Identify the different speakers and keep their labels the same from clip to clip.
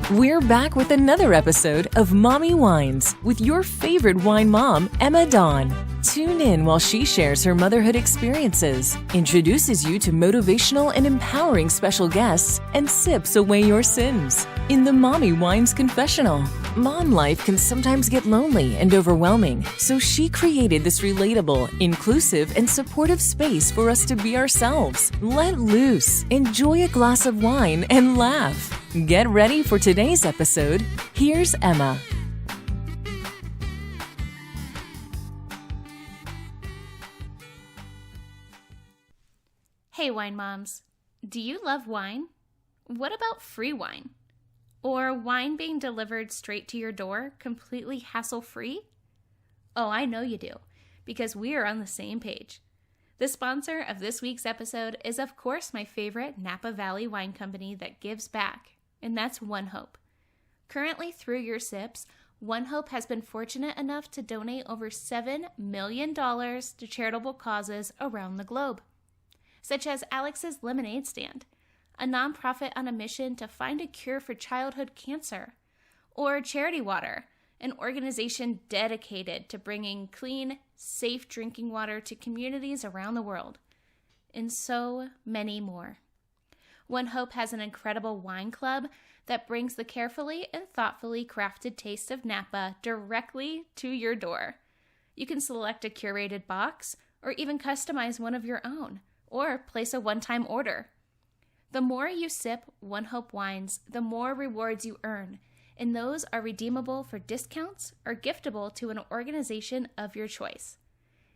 Speaker 1: We're back with another episode of Mommy Wines with your favorite wine mom, Emma Dawn. Tune in while she shares her motherhood experiences, introduces you to motivational and empowering special guests, and sips away your sins. In the Mommy Wines Confessional, mom life can sometimes get lonely and overwhelming, so she created this relatable, inclusive, and supportive space for us to be ourselves. Let loose, enjoy a glass of wine, and laugh. Get ready for today's episode. Here's Emma.
Speaker 2: Hey wine moms, do you love wine? What about free wine? Or wine being delivered straight to your door, completely hassle-free? Oh, I know you do, because we are on the same page. The sponsor of this week's episode is, of course, my favorite Napa Valley wine company that gives back, and that's One Hope. Currently, through your sips, One Hope has been fortunate enough to donate over $7 million to charitable causes around the globe, such as Alex's Lemonade Stand, a nonprofit on a mission to find a cure for childhood cancer, or Charity Water, an organization dedicated to bringing clean, safe drinking water to communities around the world, and so many more. One Hope has an incredible wine club that brings the carefully and thoughtfully crafted taste of Napa directly to your door. You can select a curated box or even customize one of your own, or place a one-time order. The more you sip One Hope wines, the more rewards you earn, and those are redeemable for discounts or giftable to an organization of your choice.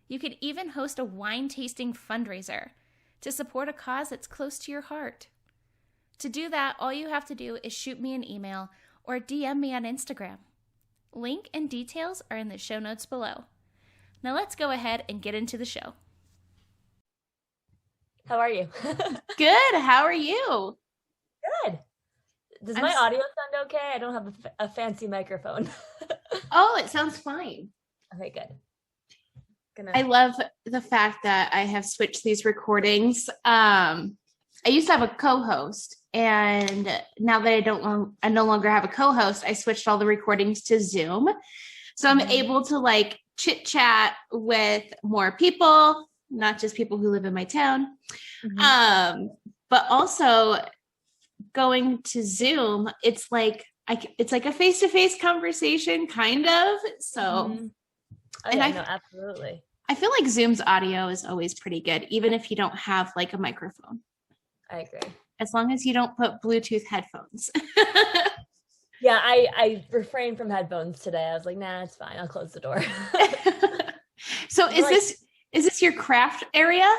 Speaker 2: You could even host a wine tasting fundraiser to support a cause that's close to your heart. To do that, all you have to do is shoot me an email or DM me on Instagram. Link and details are in the show notes below. Now let's go ahead and get into the show.
Speaker 3: How are you?
Speaker 2: Good. How are you?
Speaker 3: Good. Does my audio sound okay? I don't have a fancy microphone.
Speaker 2: Oh, it sounds fine.
Speaker 3: Okay, good.
Speaker 2: I love the fact that I have switched these recordings. I used to have a co-host, and now that I no longer have a co-host, I switched all the recordings to Zoom. So I'm able to chit chat with more people, not just people who live in my town. But also going to Zoom, it's like a face-to-face conversation, kind of. So,
Speaker 3: absolutely.
Speaker 2: I feel like Zoom's audio is always pretty good, even if you don't have a microphone.
Speaker 3: I agree.
Speaker 2: As long as you don't put Bluetooth headphones.
Speaker 3: Yeah, I refrained from headphones today. I was like, nah, it's fine. I'll close the door.
Speaker 2: So is this your craft area?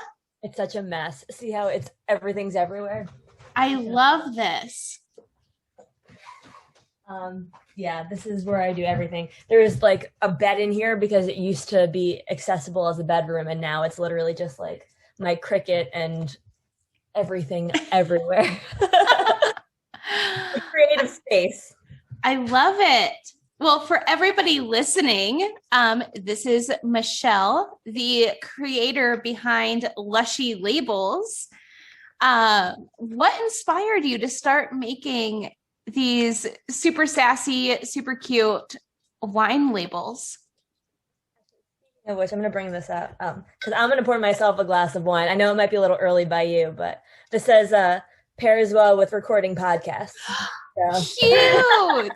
Speaker 3: It's such a mess. See how everything's everywhere?
Speaker 2: I love this.
Speaker 3: Yeah, this is where I do everything. There's a bed in here because it used to be accessible as a bedroom, and now it's literally just my Cricut and everything everywhere. A creative space.
Speaker 2: I love it. Well, for everybody listening, this is Michelle, the creator behind Lushy Labels. What inspired you to start making these super sassy, super cute wine labels?
Speaker 3: I wish I'm going to bring this up because I'm going to pour myself a glass of wine. I know it might be a little early by you, but this says pairs well with recording podcasts. So.
Speaker 2: Cute.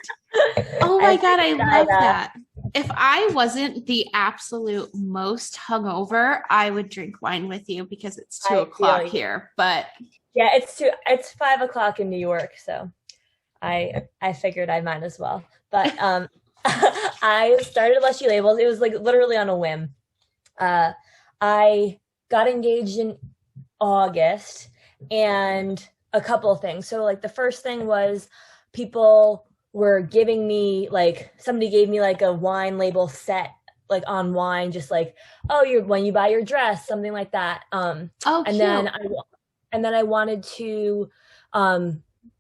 Speaker 2: Oh my God, I love that. If I wasn't the absolute most hungover, I would drink wine with you because it's 2 o'clock here. But
Speaker 3: yeah, it's 5 o'clock in New York, so I figured I might as well. But I started Lushy Labels. It was literally on a whim. I got engaged in August, and a couple of things. So the first thing was people were giving me somebody gave me a wine label set on wine, just when you buy your dress, something like that. And then I wanted to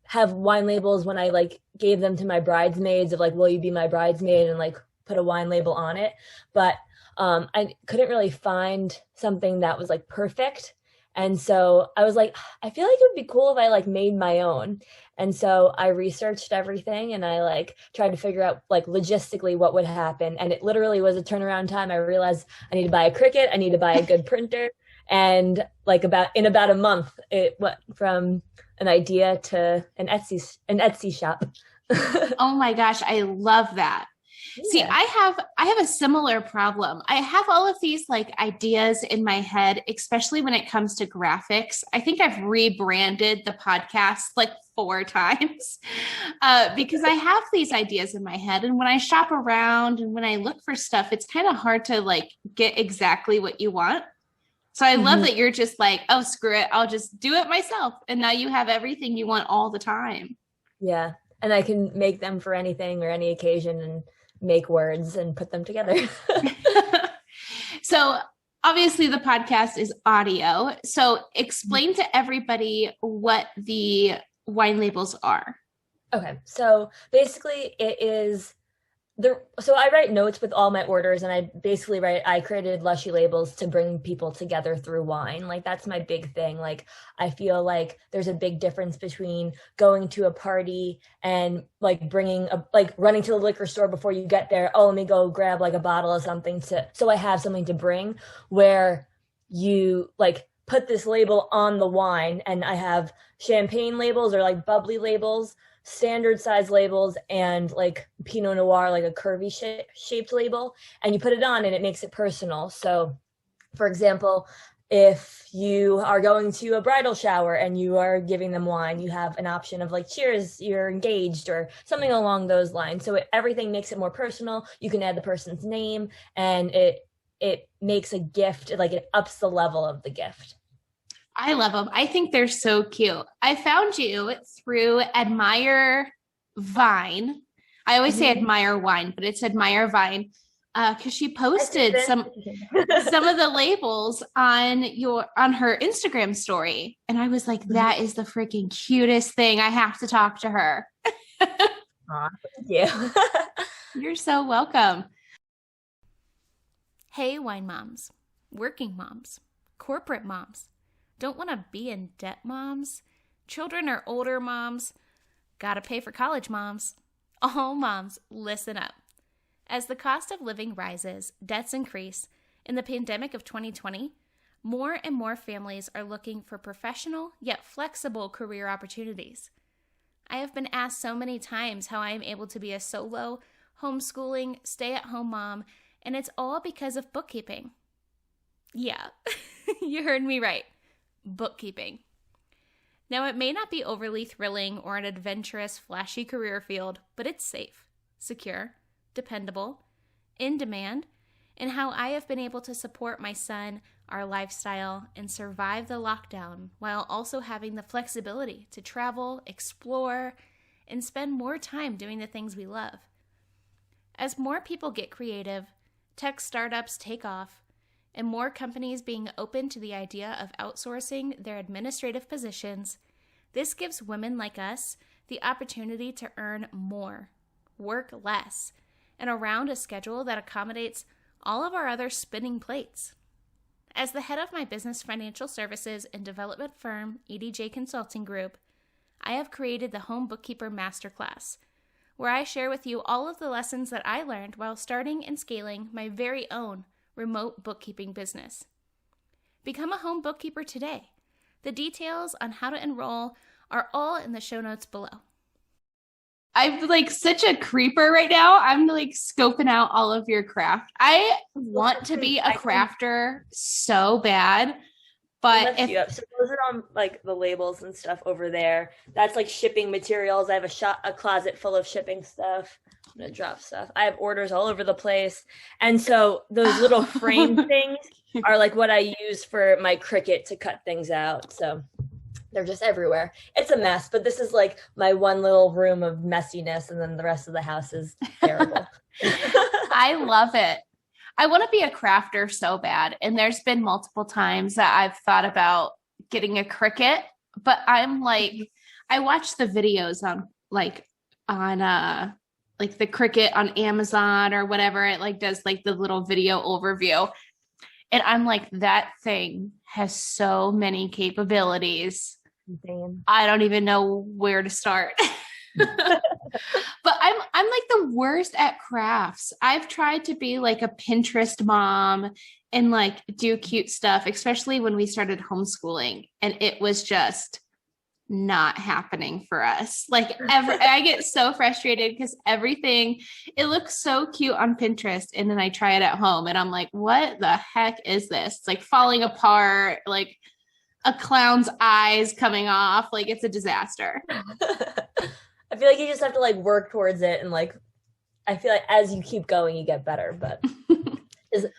Speaker 3: have wine labels when I gave them to my bridesmaids of will you be my bridesmaid, and put a wine label on it. But I couldn't really find something that was perfect. And so I was like, I feel like it would be cool if I like made my own. And so I researched everything and I like tried to figure out like logistically what would happen. And it literally was a turnaround time. I realized I need to buy a Cricut, I need to buy a good printer. And like in about a month, it went from an idea to an Etsy shop.
Speaker 4: Oh my gosh, I love that. See,
Speaker 3: Yeah.
Speaker 4: I have a similar problem. I have all of these like ideas in my head, especially when it comes to graphics. I think I've rebranded the podcast like 4 times because I have these ideas in my head. And when I shop around and when I look for stuff, it's kind of hard to like get exactly what you want. So I love that you're just like, oh, screw it. I'll just do it myself. And now you have everything you want all the time.
Speaker 3: Yeah. And I can make them for anything or any occasion and make words and put them together.
Speaker 4: So obviously the podcast is audio. So explain to everybody what the wine labels are.
Speaker 3: Okay. So basically it is so I write notes with all my orders, and I created Lushy labels to bring people together through wine. Like that's my big thing. Like I feel like there's a big difference between going to a party and like running to the liquor store before you get there. Oh, let me go grab like a bottle of something so I have something to bring, where you like put this label on the wine, and I have champagne labels or like bubbly labels, standard size labels, and like Pinot Noir, like a curvy shaped label, and you put it on and it makes it personal. So for example, if you are going to a bridal shower and you are giving them wine, you have an option of like, cheers, you're engaged, or something along those lines. So everything makes it more personal. You can add the person's name, and it makes a gift, like it ups the level of the gift.
Speaker 4: I love them. I think they're so cute. I found you through Admire Vine. I always say Admire Wine, but it's Admire Vine because she posted some of the labels on her Instagram story, and I was like, that is the freaking cutest thing. I have to talk to her.
Speaker 3: Aw, thank you.
Speaker 4: You're so welcome.
Speaker 2: Hey, wine moms, working moms, corporate moms. Don't want to be in debt moms, children or older moms, gotta pay for college moms. All moms, listen up. As the cost of living rises, debts increase, in the pandemic of 2020, more and more families are looking for professional yet flexible career opportunities. I have been asked so many times how I am able to be a solo, homeschooling, stay-at-home mom, and it's all because of bookkeeping. Yeah, you heard me right. Bookkeeping. Now, it may not be overly thrilling or an adventurous, flashy career field, but it's safe, secure, dependable, in demand, and how I have been able to support my son, our lifestyle, and survive the lockdown while also having the flexibility to travel, explore, and spend more time doing the things we love. As more people get creative, tech startups take off, and more companies being open to the idea of outsourcing their administrative positions, this gives women like us the opportunity to earn more, work less, and around a schedule that accommodates all of our other spinning plates. As the head of my business financial services and development firm, EDJ Consulting Group, I have created the Home Bookkeeper Masterclass, where I share with you all of the lessons that I learned while starting and scaling my very own remote bookkeeping business. Become a home bookkeeper today. The details on how to enroll are all in the show notes below.
Speaker 4: I'm like such a creeper right now. I'm like scoping out all of your craft. I want to be a crafter so bad, but
Speaker 3: so those are on like the labels and stuff over there. That's like shipping materials. I have a closet full of shipping stuff. I'm gonna drop stuff. I have orders all over the place, and so those little frame things are like what I use for my Cricut to cut things out. So they're just everywhere. It's a mess, but this is like my one little room of messiness, and then the rest of the house is terrible.
Speaker 4: I love it. I want to be a crafter so bad, and there's been multiple times that I've thought about getting a Cricut, but I'm like, I watch the videos on the Cricut on Amazon or whatever. It like does like the little video overview. And I'm like, that thing has so many capabilities.
Speaker 3: Insane.
Speaker 4: I don't even know where to start. But I'm like the worst at crafts. I've tried to be like a Pinterest mom and like do cute stuff, especially when we started homeschooling, and it was just not happening for us. Like I get so frustrated because everything, it looks so cute on Pinterest, and then I try it at home and I'm like, what the heck is this? It's like falling apart, like a clown's eyes coming off, like it's a disaster.
Speaker 3: I feel like you just have to like work towards it, and like I feel like as you keep going you get better, but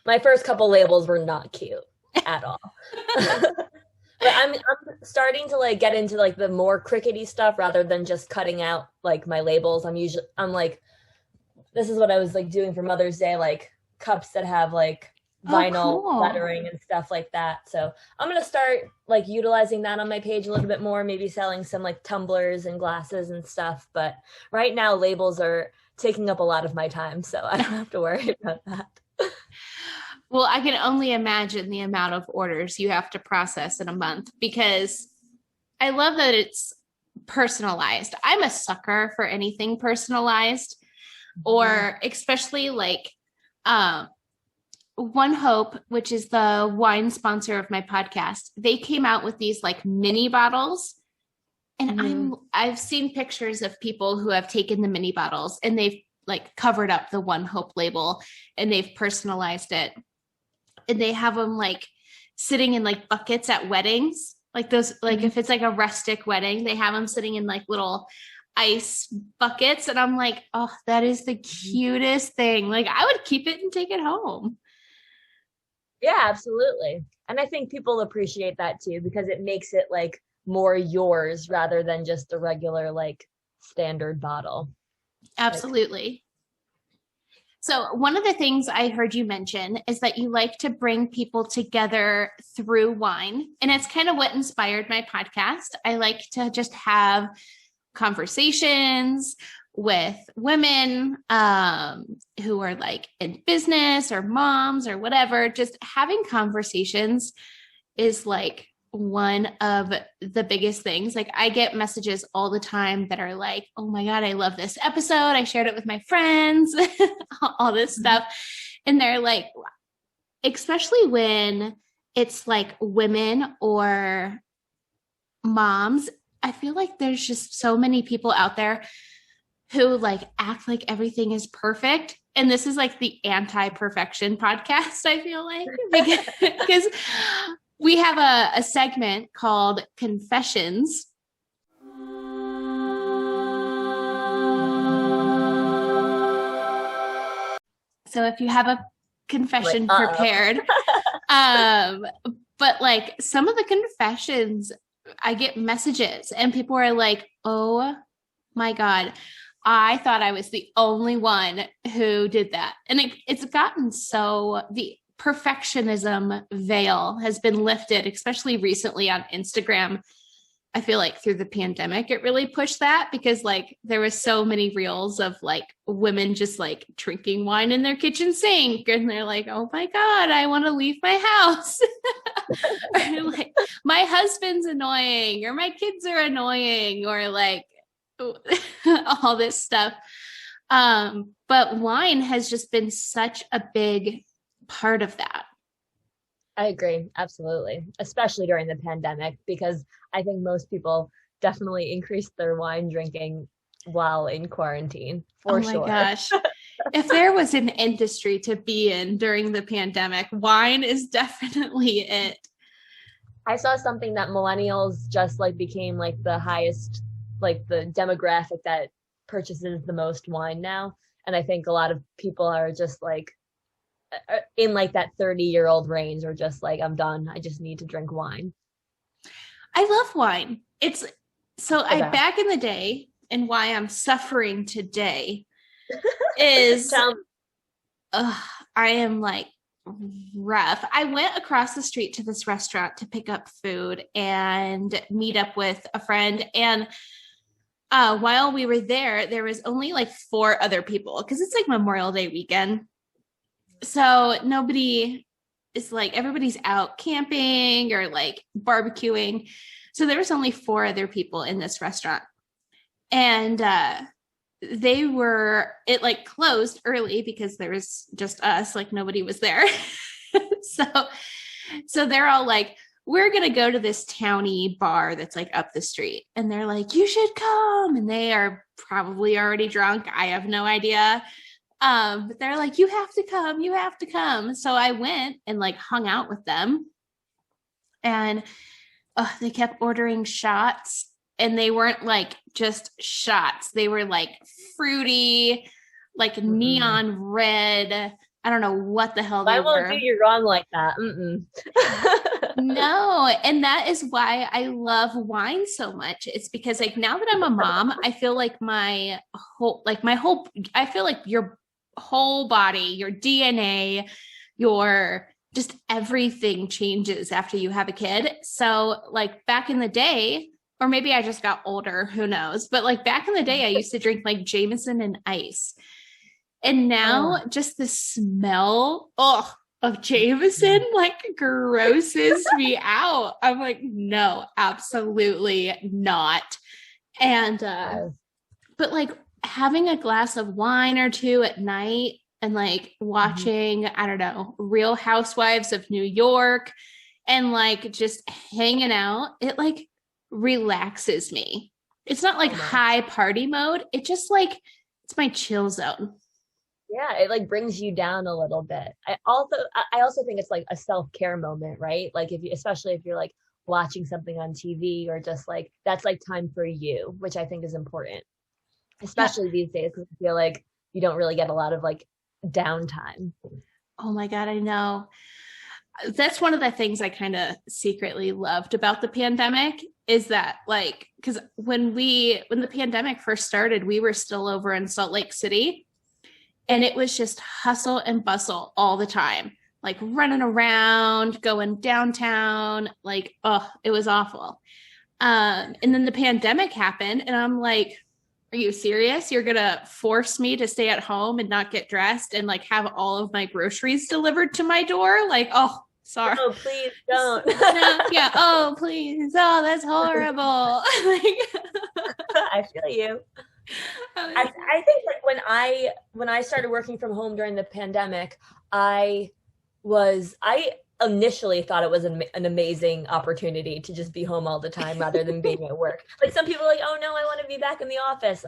Speaker 3: my first couple labels were not cute at all. But I'm starting to like get into like the more crickety stuff rather than just cutting out like my labels. I'm like, this is what I was like doing for Mother's Day, like cups that have like vinyl lettering and stuff like that. So I'm gonna start like utilizing that on my page a little bit more, maybe selling some like tumblers and glasses and stuff. But right now labels are taking up a lot of my time, so I don't have to worry about that.
Speaker 4: Well, I can only imagine the amount of orders you have to process in a month, because I love that it's personalized. I'm a sucker for anything personalized, or especially like One Hope, which is the wine sponsor of my podcast. They came out with these like mini bottles, and I've seen pictures of people who have taken the mini bottles and they've like covered up the One Hope label and they've personalized it. And they have them like sitting in like buckets at weddings, like those, like if it's like a rustic wedding, they have them sitting in like little ice buckets. And I'm like, oh, that is the cutest thing. Like I would keep it and take it home.
Speaker 3: Yeah, absolutely. And I think people appreciate that too, because it makes it like more yours rather than just a regular like standard bottle.
Speaker 4: Absolutely. So one of the things I heard you mention is that you like to bring people together through wine. And it's kind of what inspired my podcast. I like to just have conversations with women who are like in business or moms or whatever. Just having conversations is like one of the biggest things. Like I get messages all the time that are like, oh my God, I love this episode. I shared it with my friends, all this stuff. And they're like, especially when it's like women or moms, I feel like there's just so many people out there who like act like everything is perfect. And this is like the anti-perfection podcast, I feel like, because we have a segment called Confessions. So if you have a confession prepared, but like some of the confessions, I get messages and people are like, oh my God, I thought I was the only one who did that. And it's gotten so, the perfectionism veil has been lifted, especially recently on Instagram. I feel like through the pandemic, it really pushed that, because like there was so many reels of like women just like drinking wine in their kitchen sink. And they're like, oh my God, I want to leave my house. Or like, my husband's annoying, or my kids are annoying, or like all this stuff. But wine has just been such a big part of that.
Speaker 3: I agree. Absolutely. Especially during the pandemic, because I think most people definitely increased their wine drinking while in quarantine. For sure. Oh my
Speaker 4: gosh. If there was an industry to be in during the pandemic, wine is definitely it.
Speaker 3: I saw something that millennials just like became like the highest, like the demographic that purchases the most wine now. And I think a lot of people are just like in like that 30-year-old range, or just like, I'm done. I just need to drink wine.
Speaker 4: I love wine. It's so okay. Back in the day, and why I'm suffering today is I am like rough. I went across the street to this restaurant to pick up food and meet up with a friend. And while we were there was only like 4 other people, because it's like Memorial Day weekend. So nobody is like everybody's out camping or like barbecuing. So there was only 4 other people in this restaurant. And it like closed early because there was just us, like nobody was there. So they're all like, we're going to go to this towny bar that's like up the street. And they're like, you should come. And they are probably already drunk. I have no idea. But they're like, you have to come. You have to come. So I went and like hung out with them. And they kept ordering shots. And they weren't like just shots. They were like fruity, like neon red. I don't know what the hell they were.
Speaker 3: I won't do you wrong like that.
Speaker 4: No. And that is why I love wine so much. It's because like now that I'm a mom, I feel like I feel like your whole body, your DNA, your just everything changes after you have a kid. So like back in the day, or maybe I just got older, who knows? But like back in the day, I used to drink like Jameson and ice. And now just the smell of Jameson like grosses me out. I'm like, no, absolutely not. And, but like having a glass of wine or 2 at night and like watching, I don't know, Real Housewives of New York and like just hanging out, it like relaxes me. It's not like high party mode. It just like, it's my chill zone.
Speaker 3: Yeah, it like brings you down a little bit. I also think it's like a self-care moment, right? Like especially if you're like watching something on TV or just like that's like time for you, which I think is important, especially these days because I feel like you don't really get a lot of like downtime. Oh
Speaker 4: my God, I know. That's one of the things I kind of secretly loved about the pandemic is that like, because when the pandemic first started, we were still over in Salt Lake City. And it was just hustle and bustle all the time, like running around, going downtown, like, it was awful. And then the pandemic happened and I'm like, are you serious? You're going to force me to stay at home and not get dressed and like have all of my groceries delivered to my door? Like, sorry.
Speaker 3: Oh, please don't.
Speaker 4: No, yeah. Oh, please. Oh, that's horrible.
Speaker 3: I feel you. I think like when I started working from home during the pandemic, I initially thought it was an amazing opportunity to just be home all the time rather than being at work. Like some people are like, oh no, I want to be back in the office.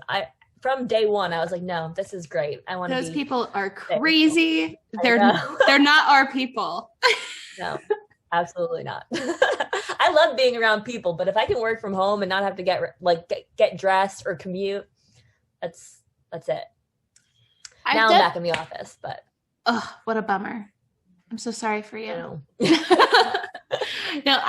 Speaker 3: From day one, I was like, no, this is great. I want to be.
Speaker 4: Those people are crazy. They're not our people.
Speaker 3: No, absolutely not. I love being around people, but if I can work from home and not have to get dressed or commute, that's it. I'm back in the office, but
Speaker 4: what a bummer. I'm so sorry for you.
Speaker 3: No,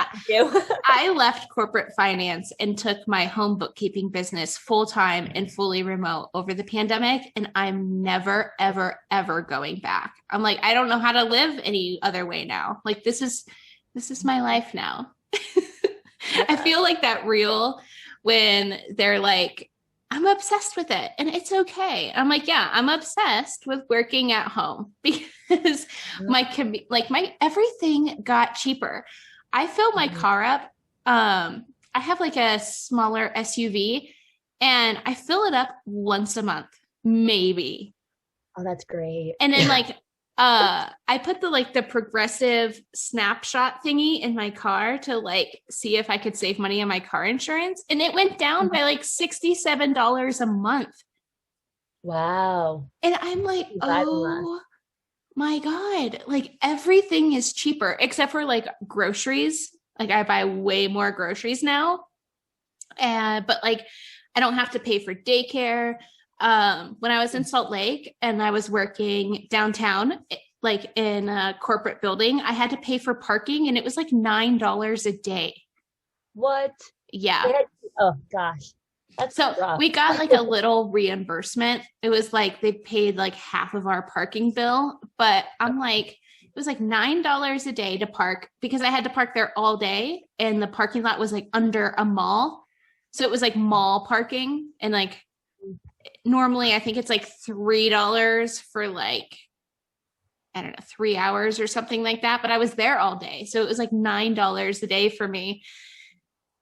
Speaker 4: I left corporate finance and took my home bookkeeping business full-time and fully remote over the pandemic. And I'm never, ever, ever going back. I'm like, I don't know how to live any other way now. Like, this is my life now. I feel like that reel when they're like, I'm obsessed with it and it's okay. I'm like, yeah, I'm obsessed with working at home because my everything got cheaper. I fill my car up. I have like a smaller SUV and I fill it up once a month, maybe.
Speaker 3: Oh, that's great.
Speaker 4: And then like, I put the progressive snapshot thingy in my car to like see if I could save money on my car insurance. And it went down by like $67 a month.
Speaker 3: Wow.
Speaker 4: And I'm like, oh my God, like everything is cheaper except for like groceries. Like I buy way more groceries now. But like, I don't have to pay for daycare. When I was in Salt Lake and I was working downtown, like in a corporate building, I had to pay for parking and it was like $9 a day.
Speaker 3: What?
Speaker 4: Yeah.
Speaker 3: Oh gosh. That's so rough.
Speaker 4: We got like a little reimbursement. It was like they paid like half of our parking bill, but I'm like, it was like $9 a day to park because I had to park there all day and the parking lot was like under a mall. So it was like mall parking and like normally I think it's like $3 for like I don't know, 3 hours or something like that, but I was there all day. So it was like $9 a day for me.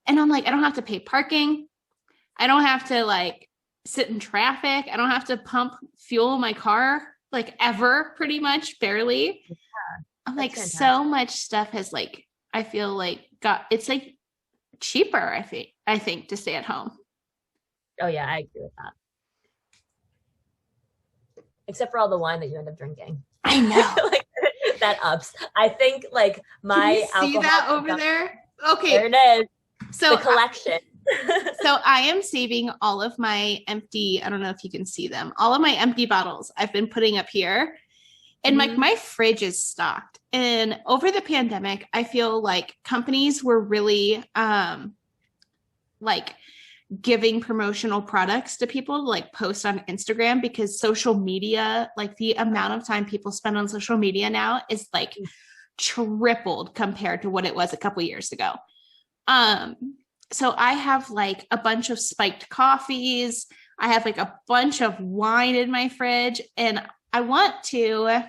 Speaker 4: And I'm like, I don't have to pay parking. I don't have to like sit in traffic. I don't have to pump fuel in my car, like ever, pretty much, barely. Yeah, I'm like, fantastic. So much stuff has like, I feel like it's like cheaper, I think to stay at home.
Speaker 3: Oh yeah, I agree with that. Except for all the wine that you end up drinking.
Speaker 4: I know.
Speaker 3: Like, that ups. I think like my
Speaker 4: Can you see that over there? Okay.
Speaker 3: There it is.
Speaker 4: So
Speaker 3: the collection.
Speaker 4: So I am saving all of my empty, I don't know if you can see them, all of my empty bottles I've been putting up here. And like my fridge is stocked. And over the pandemic, I feel like companies were really like giving promotional products to people to like post on Instagram, because social media, like the amount of time people spend on social media now is like tripled compared to what it was a couple years ago. So I have like a bunch of spiked coffees. I have like a bunch of wine in my fridge, and I want to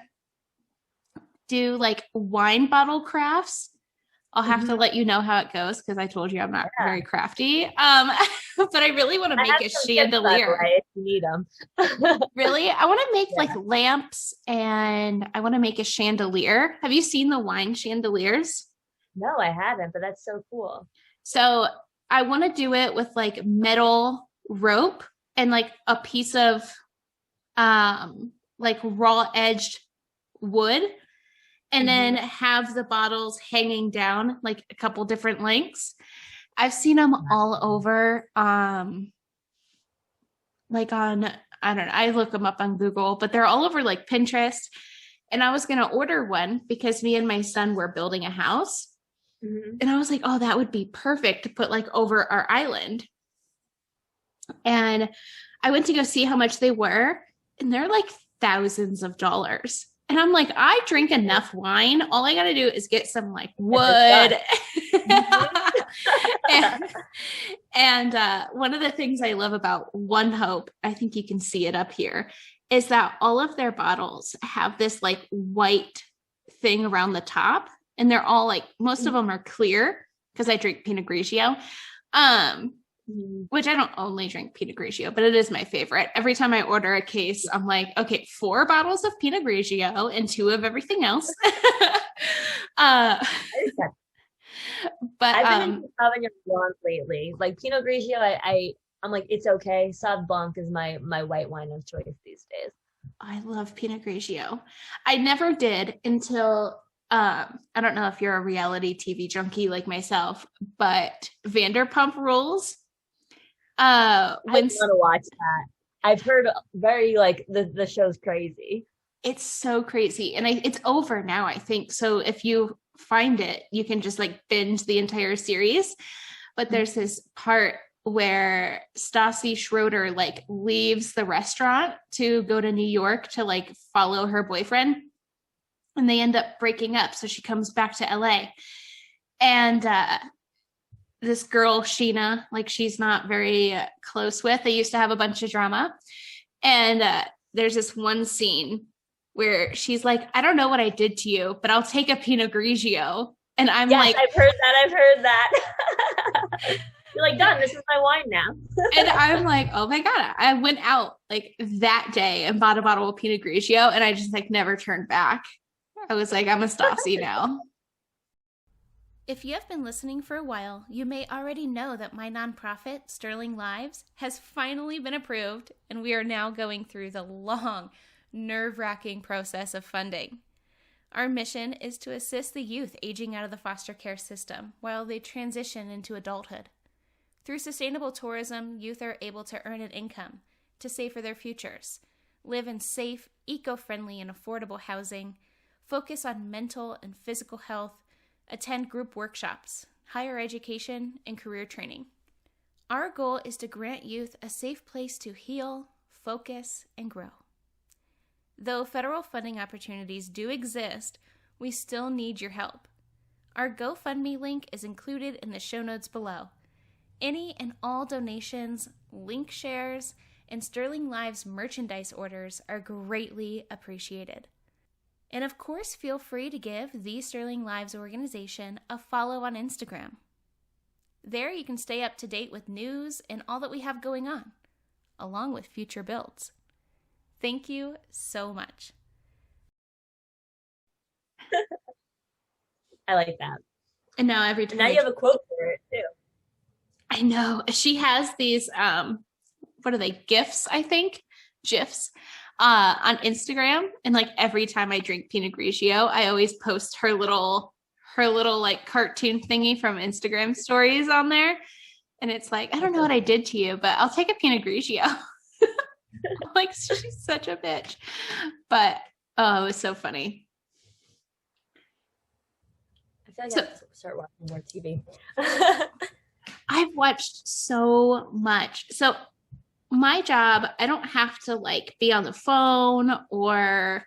Speaker 4: do like wine bottle crafts. I'll have to let you know how it goes, because I told you I'm not very crafty. But I really want to make a chandelier.
Speaker 3: If you need them.
Speaker 4: Really? I want to make like lamps, and I want to make a chandelier. Have you seen the wine chandeliers?
Speaker 3: No, I haven't, but that's so cool.
Speaker 4: So I want to do it with like metal rope and like a piece of like raw edged wood, and then have the bottles hanging down like a couple different lengths. I've seen them all over like on, I don't know, I look them up on Google, but they're all over like Pinterest. And I was going to order one because me and my son were building a house. And I was like, oh, that would be perfect to put like over our island. And I went to go see how much they were, and they're like thousands of dollars. And I'm like, I drink enough wine. All I got to do is get some like wood. and one of the things I love about One Hope, I think you can see it up here, is that all of their bottles have this like white thing around the top. And they're all like, most of them are clear, because I drink Pinot Grigio, which I don't only drink Pinot Grigio, but it is my favorite. Every time I order a case, I'm like, okay, 4 bottles of Pinot Grigio and 2 of everything else. But
Speaker 3: I've been having a Blanc lately. Like Pinot Grigio, I'm like, it's okay. Sauv Blanc is my white wine of choice these days.
Speaker 4: I love Pinot Grigio. I never did until I don't know if you're a reality TV junkie like myself, but Vanderpump Rules. I want to
Speaker 3: watch that. I've heard very like the show's crazy.
Speaker 4: It's so crazy, and it's over now, I think. So if you find it, you can just like binge the entire series. But there's this part where Stassi Schroeder like leaves the restaurant to go to New York to like follow her boyfriend. And they end up breaking up. So she comes back to LA. And this girl, Sheena, like she's not very close with. They used to have a bunch of drama. And there's this one scene where she's like, I don't know what I did to you, but I'll take a Pinot Grigio. And I'm like,
Speaker 3: I've heard that. You're like, done. This is my wine now.
Speaker 4: And I'm like, oh my God. I went out like that day and bought a bottle of Pinot Grigio, and I just like never turned back. I was like, I'm a Stassi now.
Speaker 2: If you have been listening for a while, you may already know that my nonprofit, Sterling Lives, has finally been approved, and we are now going through the long, nerve-wracking process of funding. Our mission is to assist the youth aging out of the foster care system while they transition into adulthood. Through sustainable tourism, youth are able to earn an income to save for their futures, live in safe, eco-friendly, and affordable housing, focus on mental and physical health, attend group workshops, higher education, and career training. Our goal is to grant youth a safe place to heal, focus, and grow. Though federal funding opportunities do exist, we still need your help. Our GoFundMe link is included in the show notes below. Any and all donations, link shares, and Sterling Lives merchandise orders are greatly appreciated. And of course, feel free to give the Sterling Lives organization a follow on Instagram. There you can stay up to date with news and all that we have going on, along with future builds. Thank you so much.
Speaker 3: I like that.
Speaker 4: And now every time.
Speaker 3: And now you have a quote for it too.
Speaker 4: I know. She has these, what are they, GIFs, I think? GIFs on Instagram. And like every time I drink Pinot Grigio, I always post her little like cartoon thingy from Instagram stories on there. And it's like, I don't know what I did to you, but I'll take a Pinot Grigio. Like, she's such a bitch. But, oh, it was so funny.
Speaker 3: I feel like I have to start watching more TV.
Speaker 4: I've watched so much. So my job, I don't have to like be on the phone or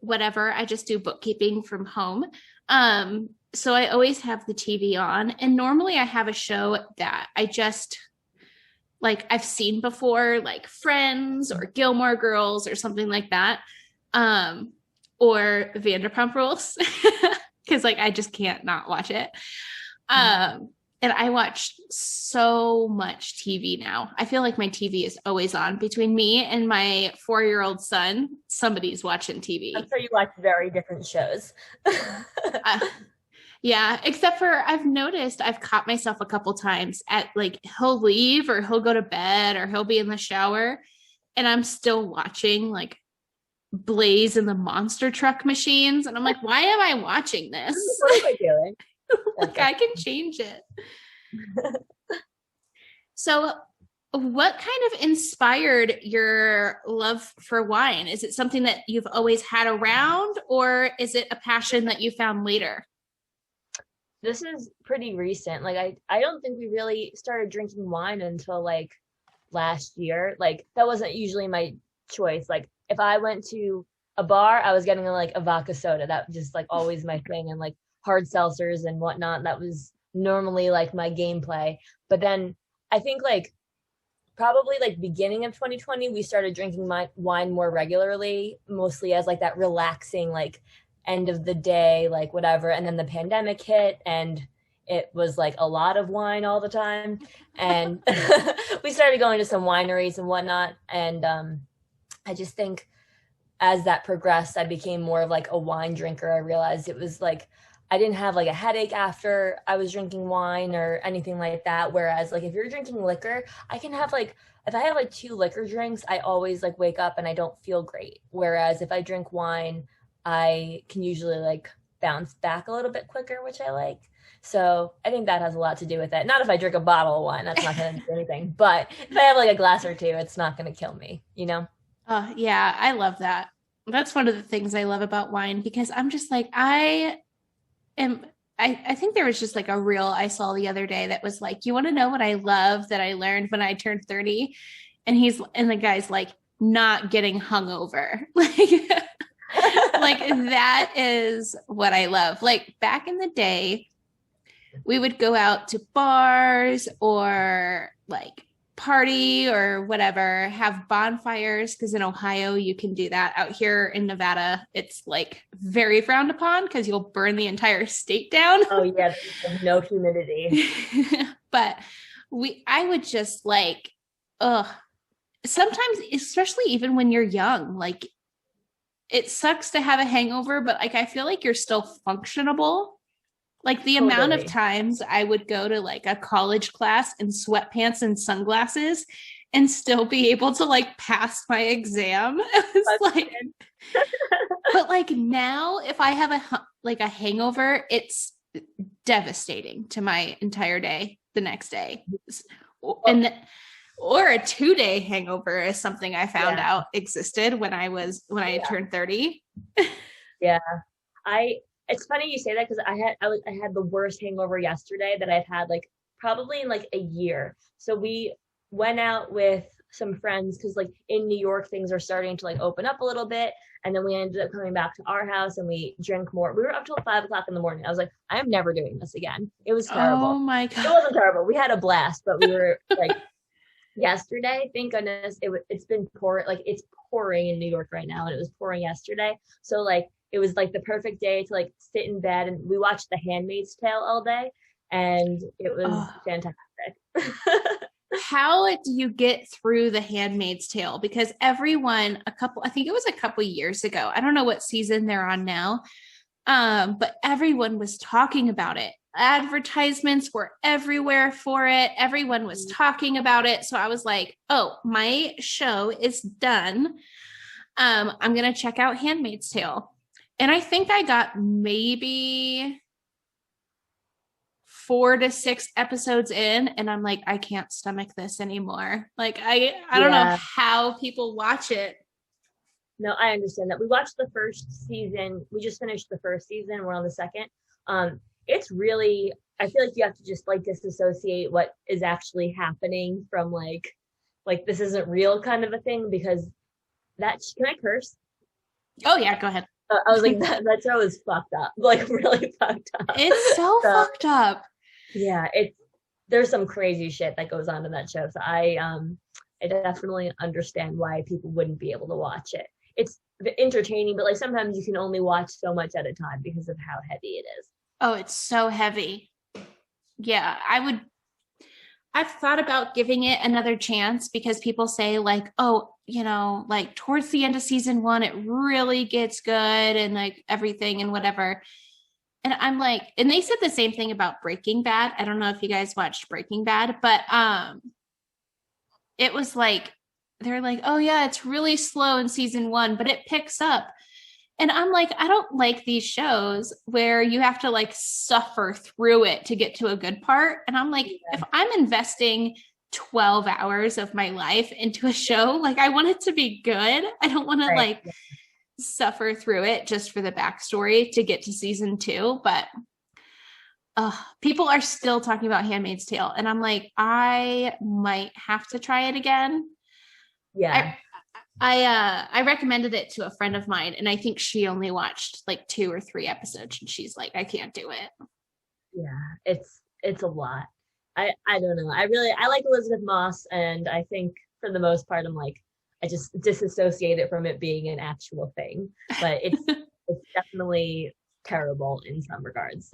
Speaker 4: whatever. I just do bookkeeping from home. So I always have the TV on, and normally I have a show that I just like I've seen before, like Friends or Gilmore Girls or something like that. Or Vanderpump Rules. Cause like, I just can't not watch it. And I watch so much TV now. I feel like my TV is always on. Between me and my 4-year-old son, somebody's watching TV.
Speaker 3: I'm sure you watch very different shows.
Speaker 4: Yeah, except for I've noticed I've caught myself a couple times at like he'll leave or he'll go to bed or he'll be in the shower and I'm still watching like Blaze and the Monster Truck Machines. And I'm like, why am I watching this?
Speaker 3: What am I doing?
Speaker 4: Like I can change it. So what kind of inspired your love for wine? Is it something that you've always had around, or is it a passion that you found later?
Speaker 3: This is pretty recent. Like I don't think we really started drinking wine until like last year. Like that wasn't usually my choice. Like if I went to a bar, I was getting like a vodka soda. That was just like always my thing. And like hard seltzers and whatnot. That was normally like my gameplay. But then I think like probably like beginning of 2020, we started drinking wine more regularly, mostly as like that relaxing, like end of the day, like whatever. And then the pandemic hit and it was like a lot of wine all the time. And we started going to some wineries and whatnot. And I just think as that progressed, I became more of like a wine drinker. I realized it was like, I didn't have like a headache after I was drinking wine or anything like that. Whereas like if you're drinking liquor, I can have like, if I have like 2 liquor drinks, I always like wake up and I don't feel great. Whereas if I drink wine, I can usually like bounce back a little bit quicker, which I like. So I think that has a lot to do with it. Not if I drink a bottle of wine, that's not going to do anything. But if I have like a glass or 2, it's not going to kill me, you know?
Speaker 4: Yeah, I love that. That's one of the things I love about wine, because I'm just like, I think there was just like a reel I saw the other day that was like, you want to know what I love that I learned when I turned 30? And the guy's like, not getting hungover. Like that is what I love. Like back in the day, we would go out to bars or like party or whatever, have bonfires, because in Ohio you can do that. Out here in Nevada it's like very frowned upon because you'll burn the entire state down.
Speaker 3: Oh yeah, no humidity.
Speaker 4: But I would just like sometimes, especially even when you're young, like it sucks to have a hangover, but like I feel like you're still functionable. Like the amount of times I would go to like a college class in sweatpants and sunglasses and still be able to like pass my exam. It's like, but like now if I have a hangover, it's devastating to my entire day the next day. Or a 2-day hangover is something I found out existed when I turned 30.
Speaker 3: Yeah. It's funny you say that because I had the worst hangover yesterday that I've had like probably in like a year. So we went out with some friends because like in New York things are starting to like open up a little bit, and then we ended up coming back to our house and we drank more. We were up till 5 o'clock in the morning. I was like, I am never doing this again. It was terrible.
Speaker 4: Oh my god,
Speaker 3: it wasn't terrible. We had a blast, but we were like yesterday, thank goodness it's been pouring. Like it's pouring in New York right now, and it was pouring yesterday. So like it was like the perfect day to like sit in bed, and we watched The Handmaid's Tale all day, and it was fantastic.
Speaker 4: How do you get through The Handmaid's Tale? Because everyone, I think it was a couple years ago, I don't know what season they're on now, but everyone was talking about it. Advertisements were everywhere for it. Everyone was talking about it. So I was like, oh, my show is done. I'm going to check out Handmaid's Tale. And I think I got maybe 4 to 6 episodes in, and I'm like, I can't stomach this anymore. Like, I don't know how people watch it.
Speaker 3: No, I understand that. We watched the first season. We just finished the first season. We're on the second. It's really, I feel like you have to just like disassociate what is actually happening from like this isn't real kind of a thing, because can I curse?
Speaker 4: Oh yeah, go ahead.
Speaker 3: I was like, that show is fucked up, like really fucked up.
Speaker 4: It's so fucked up.
Speaker 3: Yeah, there's some crazy shit that goes on in that show. So I definitely understand why people wouldn't be able to watch it. It's entertaining, but like sometimes you can only watch so much at a time because of how heavy it is.
Speaker 4: Oh, it's so heavy. Yeah, I've thought about giving it another chance, because people say like, oh, you know, like towards the end of season 1, it really gets good and like everything and whatever. And I'm like, and they said the same thing about Breaking Bad. I don't know if you guys watched Breaking Bad, but it was like, they're like, oh yeah, it's really slow in season 1, but it picks up. And I'm like, I don't like these shows where you have to like suffer through it to get to a good part. And I'm like, if I'm investing 12 hours of my life into a show, like I want it to be good. I don't want to suffer through it just for the backstory to get to season 2. But people are still talking about Handmaid's Tale. And I'm like, I might have to try it again.
Speaker 3: Yeah.
Speaker 4: I recommended it to a friend of mine, and I think she only watched like 2 or 3 episodes, and she's like, I can't do it.
Speaker 3: Yeah, it's a lot. I don't know. I like Elizabeth Moss, and I think for the most part, I'm like, I just disassociate it from it being an actual thing. But it's definitely terrible in some regards.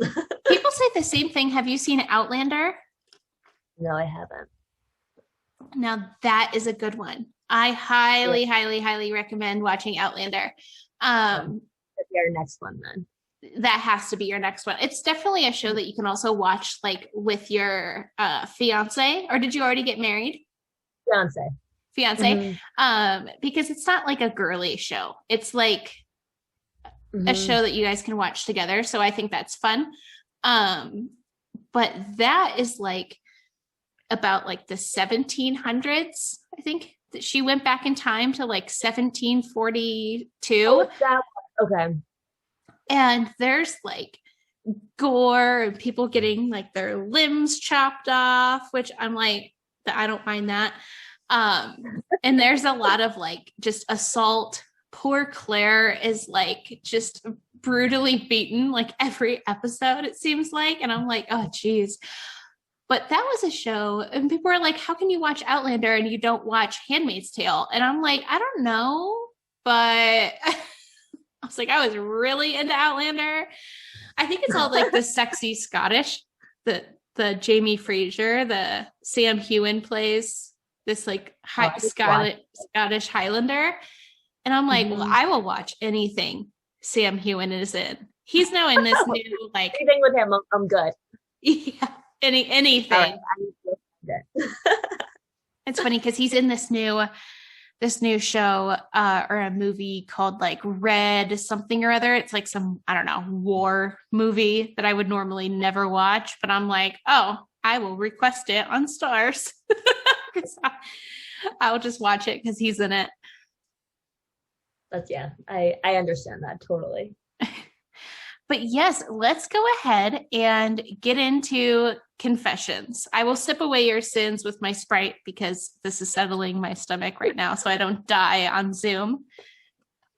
Speaker 4: People say the same thing. Have you seen Outlander?
Speaker 3: No, I haven't.
Speaker 4: Now that is a good one. I highly recommend watching Outlander.
Speaker 3: That'd be our next one then.
Speaker 4: That has to be your next one. It's definitely a show that you can also watch like with your fiance, or did you already get married? Fiance. Mm-hmm. Because it's not like a girly show. It's like a show that you guys can watch together. So I think that's fun. But that is like about like the 1700s, I think. She went back in time to like 1742.
Speaker 3: Oh, okay.
Speaker 4: And there's like gore and people getting like their limbs chopped off, which I'm like, I don't mind that. And there's a lot of like just assault. Poor Claire is like just brutally beaten like every episode, it seems like. And I'm like, oh, geez. But that was a show, and people are like, how can you watch Outlander and you don't watch Handmaid's Tale? And I'm like, I don't know, but I was like, I was really into Outlander. I think it's all like the sexy Scottish, the Jamie Fraser, the Sam Heughan plays this like Scottish Highlander. And I'm like, well, I will watch anything Sam Heughan is in. He's now in this new like
Speaker 3: anything with him, I'm good.
Speaker 4: Yeah. Anything. It's funny because he's in this new show or a movie called like Red something or other. It's like some, I don't know, war movie that I would normally never watch, but I'm like, oh, I will request it on Stars. I'll just watch it because he's in it.
Speaker 3: I understand that totally.
Speaker 4: But yes, let's go ahead and get into confessions. I will sip away your sins with my Sprite because this is settling my stomach right now so I don't die on Zoom.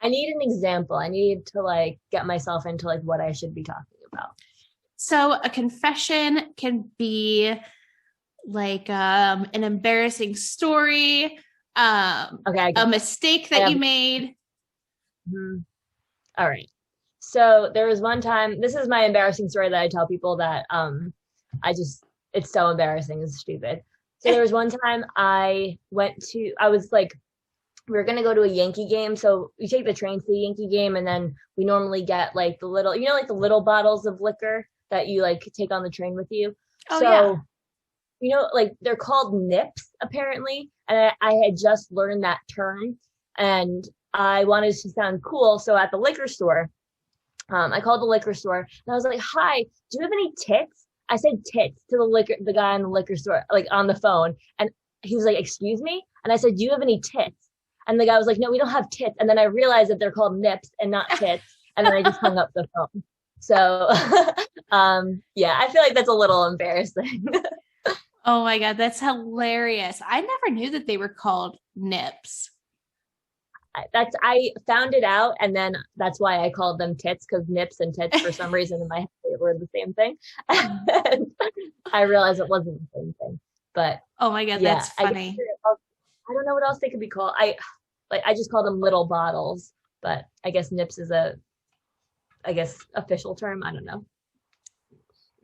Speaker 3: I need an example. I need to like get myself into like what I should be talking about.
Speaker 4: So a confession can be like an embarrassing story, a mistake that you made.
Speaker 3: Mm-hmm. All right. So there was one time, this is my embarrassing story that I tell people that it's so embarrassing, it's stupid. So there was one time I was like, we were going to go to a Yankee game. So we take the train to the Yankee game, and then we normally get like the little, like the little bottles of liquor that you like take on the train with you.
Speaker 4: Oh,
Speaker 3: so,
Speaker 4: yeah.
Speaker 3: Like they're called nips apparently. And I had just learned that term, and I wanted to sound cool. So at the liquor store, I called the liquor store and I was like, "Hi, do you have any tits?" I said tits to the guy in the liquor store, like on the phone. And he was like, "Excuse me?" And I said, "Do you have any tits?" And the guy was like, "No, we don't have tits." And then I realized that they're called nips and not tits. And then I just hung up the phone. So, yeah, I feel like that's a little embarrassing.
Speaker 4: Oh my God, that's hilarious. I never knew that they were called nips.
Speaker 3: I found it out, and then that's why I called them tits, because nips and tits for some reason in my head were the same thing. And I realized it wasn't the same thing. But
Speaker 4: oh my God, that's funny.
Speaker 3: I don't know what else they could be called. I just call them little bottles, but I guess nips is official term. I don't know.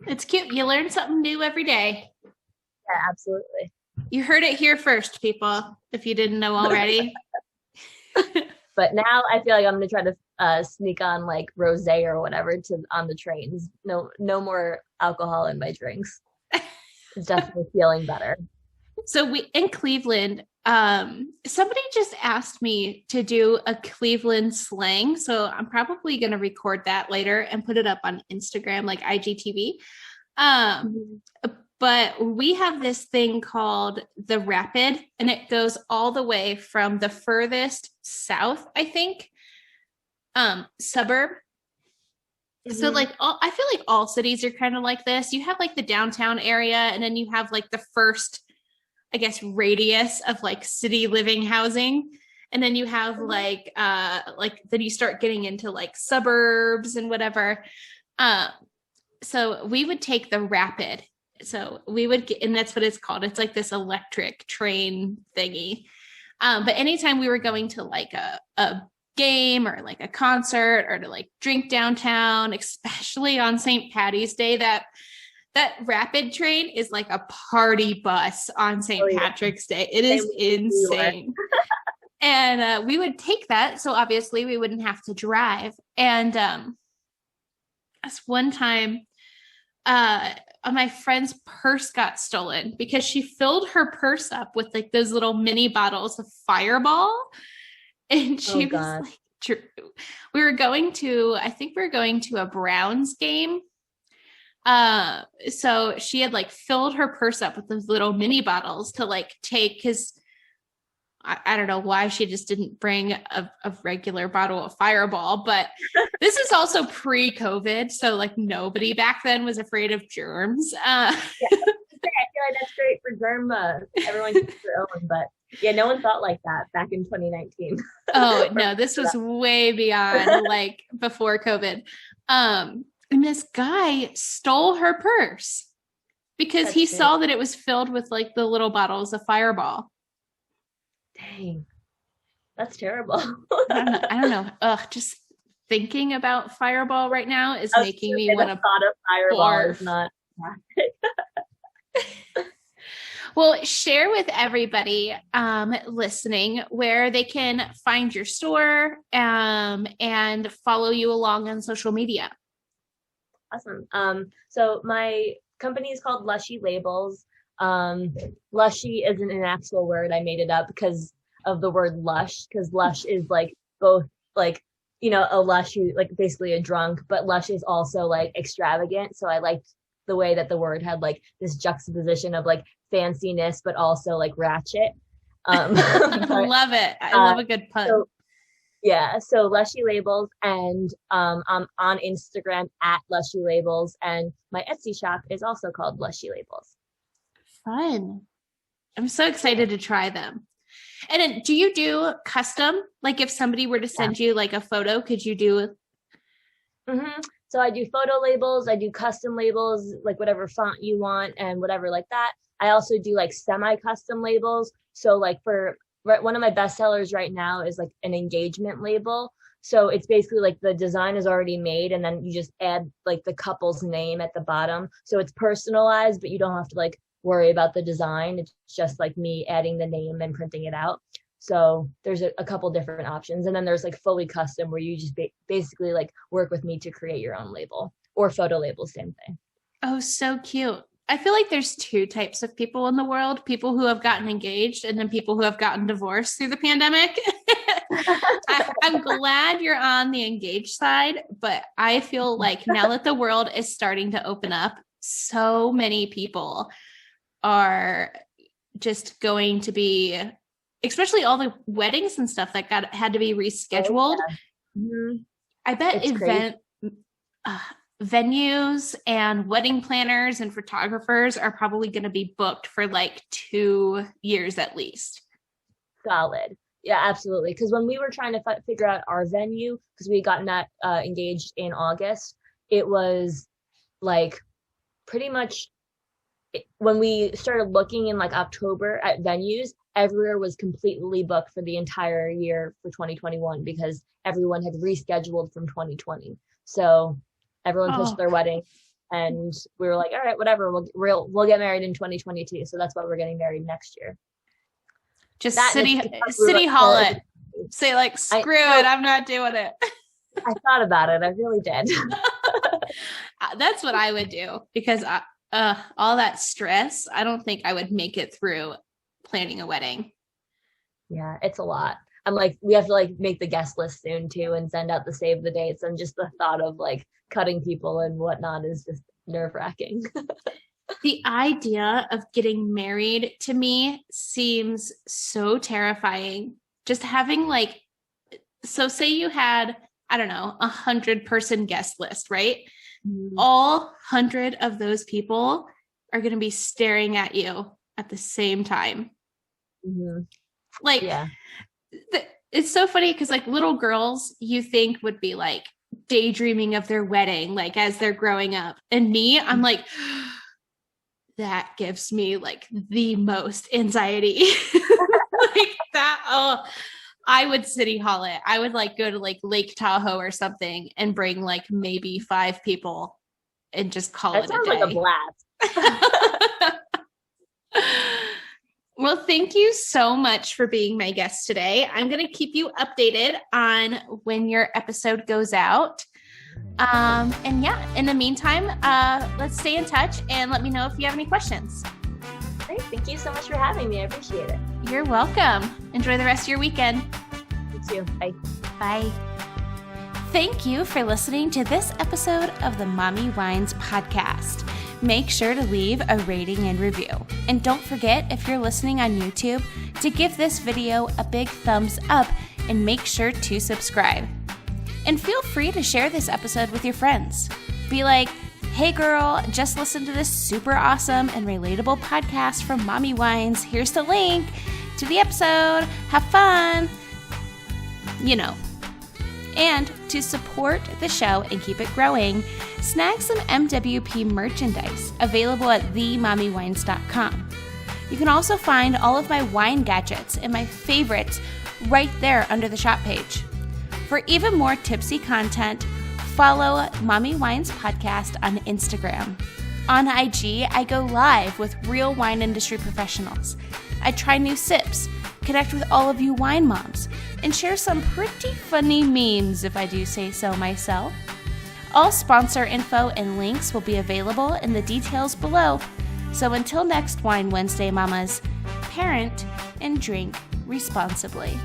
Speaker 4: It's cute. You learn something new every day.
Speaker 3: Yeah, absolutely.
Speaker 4: You heard it here first, people, if you didn't know already.
Speaker 3: But now I feel like I'm gonna try to sneak on like rosé or whatever on the trains. No more alcohol in my drinks. It's definitely feeling better.
Speaker 4: So we in Cleveland, somebody just asked me to do a Cleveland slang. So I'm probably gonna record that later and put it up on Instagram, like IGTV. But we have this thing called the Rapid, and it goes all the way from the furthest south, I think, suburb. Mm-hmm. So like I feel like all cities are kind of like this. You have like the downtown area, and then you have like the first, I guess, radius of like city living housing. And then you have like then you start getting into like suburbs and whatever. So we would take the Rapid. So we would get, and that's what it's called. It's like this electric train thingy. But anytime we were going to like a game or like a concert or to like drink downtown, especially on St. Patty's Day, that Rapid train is like a party bus on St. Patrick's Day. It is insane. And we would take that. So obviously we wouldn't have to drive. And this one time, my friend's purse got stolen because she filled her purse up with like those little mini bottles of Fireball. And she was like, we were going to a Browns game. So she had like filled her purse up with those little mini bottles to like take, because I don't know why she just didn't bring a regular bottle of Fireball, but this is also pre-COVID. So like nobody back then was afraid of germs.
Speaker 3: Yeah, I feel like that's great for germ. Everyone gets their own, but yeah, no one thought like that back in 2019.
Speaker 4: Oh no, this was way beyond like before COVID. And this guy stole her purse because he saw that it was filled with like the little bottles of Fireball.
Speaker 3: Dang, that's terrible.
Speaker 4: I don't know. Ugh, just thinking about Fireball right now is making me want to.
Speaker 3: Thought of Fireball is not.
Speaker 4: Well, share with everybody listening where they can find your store and follow you along on social media.
Speaker 3: Awesome. So my company is called Lushy Labels. Lushy isn't an actual word. I made it up because of the word lush, because lush is like both like, a lush, like basically a drunk, but lush is also like extravagant. So I liked the way that the word had like this juxtaposition of like fanciness, but also like ratchet.
Speaker 4: I love it. I love a good pun.
Speaker 3: So Lushy Labels, and I'm on Instagram at Lushy Labels, and my Etsy shop is also called Lushy Labels.
Speaker 4: Fun. I'm so excited to try them. And then do you do custom? Like if somebody were to send you like a photo, could you do?
Speaker 3: Mm-hmm. So I do photo labels, I do custom labels, like whatever font you want and whatever like that. I also do like semi-custom labels. So like for one of my best sellers right now is like an engagement label. So it's basically like the design is already made, and then you just add like the couple's name at the bottom. So it's personalized, but you don't have to like worry about the design. It's just like me adding the name and printing it out. So there's a couple different options. And then there's like fully custom, where you just basically like work with me to create your own label, or photo label, same thing.
Speaker 4: Oh, so cute. I feel like there's two types of people in the world: people who have gotten engaged, and then people who have gotten divorced through the pandemic. I'm glad you're on the engaged side, but I feel like now that the world is starting to open up, so many people are just going to be, especially all the weddings and stuff that had to be rescheduled.
Speaker 3: Oh, yeah.
Speaker 4: I bet venues and wedding planners and photographers are probably going to be booked for like 2 years at least.
Speaker 3: Solid. Yeah, absolutely. Because when we were trying to figure out our venue, because we had gotten that engaged in August, it was like pretty much when we started looking in like October at venues, everywhere was completely booked for the entire year for 2021, because everyone had rescheduled from 2020. So everyone pushed their wedding, and we were like, all right, whatever, we'll get married in 2022. So that's why we're getting married next year.
Speaker 4: Just city hall it. Say like, screw it, I'm not doing it.
Speaker 3: I thought about it. I really did.
Speaker 4: That's what I would do, because all that stress, I don't think I would make it through planning a wedding.
Speaker 3: Yeah, it's a lot. I'm like, we have to like make the guest list soon too, and send out the save the dates. And just the thought of like cutting people and whatnot is just nerve-wracking.
Speaker 4: The idea of getting married to me seems so terrifying. Just having like, so say you had, I don't know, 100-person guest list, right? Mm-hmm. All 100 of those people are going to be staring at you at the same time. Mm-hmm. Like, yeah. It's so funny because like little girls you think would be like daydreaming of their wedding, like as they're growing up. And me, I'm like, that gives me like the most anxiety. Like that. I would city hall it. I would like go to like Lake Tahoe or something and bring like maybe 5 people and just call it a day.
Speaker 3: That sounds like a blast.
Speaker 4: Well, thank you so much for being my guest today. I'm going to keep you updated on when your episode goes out. And yeah, in the meantime, let's stay in touch and let me know if you have any questions.
Speaker 3: Great. Thank you so much for having me. I appreciate it.
Speaker 4: You're welcome. Enjoy the rest of your weekend.
Speaker 3: You too. Bye.
Speaker 4: Bye. Thank you for listening to this episode of the Mommy Wines podcast. Make sure to leave a rating and review. And don't forget, if you're listening on YouTube, to give this video a big thumbs up and make sure to subscribe. And feel free to share this episode with your friends. Be like, hey girl, just listen to this super awesome and relatable podcast from Mommy Wines. Here's the link to the episode. Have fun. You know. And to support the show and keep it growing, snag some MWP merchandise available at themommywines.com. You can also find all of my wine gadgets and my favorites right there under the shop page. For even more tipsy content, follow Mommy Wines Podcast on Instagram. On IG, I go live with real wine industry professionals. I try new sips, connect with all of you wine moms, and share some pretty funny memes if I do say so myself. All sponsor info and links will be available in the details below. So until next Wine Wednesday, mamas, parent and drink responsibly.